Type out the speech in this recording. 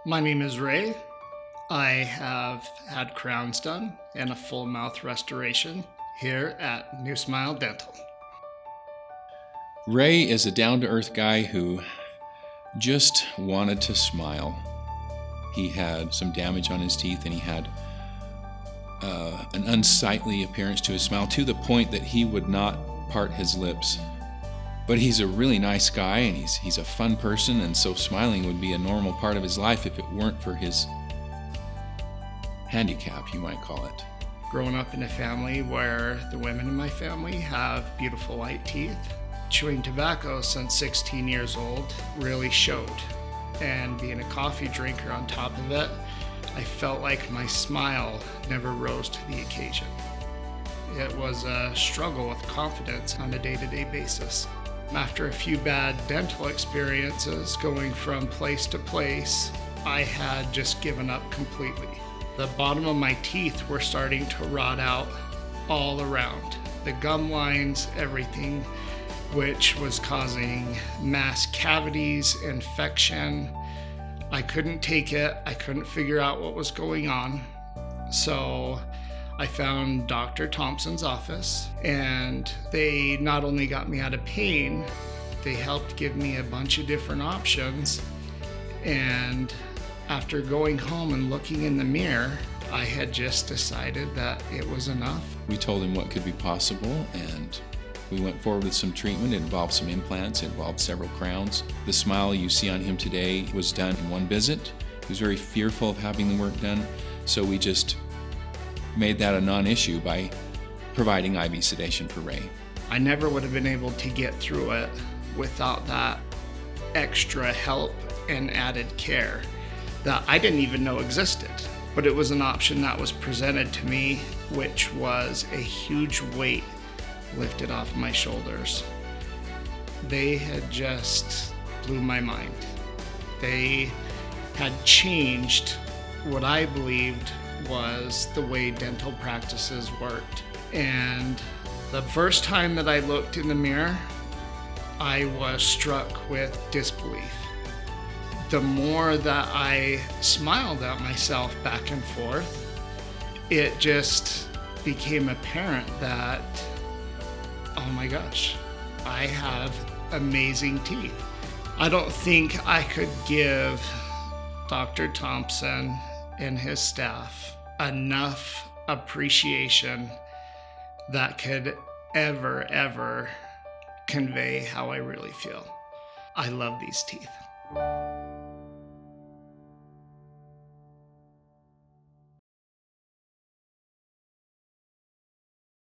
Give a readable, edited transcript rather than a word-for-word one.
My name is Wray. I have had crowns done and a full mouth restoration here at New Smile Dental. Wray is a down-to-earth guy who just wanted to smile. He had some damage on his teeth and he had an unsightly appearance to his smile, to the point that he would not part his lips. But he's a really nice guy and he's a fun person, and so smiling would be a normal part of his life if it weren't for his handicap, you might call it. Growing up in a family where the women in my family have beautiful white teeth, chewing tobacco since 16 years old really showed. And being a coffee drinker on top of it, I felt like my smile never rose to the occasion. It was a struggle with confidence on a day-to-day basis. After a few bad dental experiences going from place to place, I had just given up completely. The bottom of my teeth were starting to rot out all around. The gum lines, everything, which was causing mass cavities, infection. I couldn't take it. I couldn't figure out what was going on. So I found Dr. Thompson's office, and they not only got me out of pain, they helped give me a bunch of different options. And after going home and looking in the mirror, I had just decided that it was enough. We told him what could be possible, and we went forward with some treatment. It involved some implants, it involved several crowns. The smile you see on him today was done in one visit. He was very fearful of having the work done, so we just made that a non-issue by providing IV sedation for Wray. I never would have been able to get through it without that extra help and added care that I didn't even know existed. But it was an option that was presented to me, which was a huge weight lifted off my shoulders. They had just blew my mind. They had changed what I believed was the way dental practices worked. And the first time that I looked in the mirror, I was struck with disbelief. The more that I smiled at myself back and forth, it just became apparent that, oh my gosh, I have amazing teeth. I don't think I could give Dr. Thompson and his staff enough appreciation that could ever convey how I really feel. I love these teeth.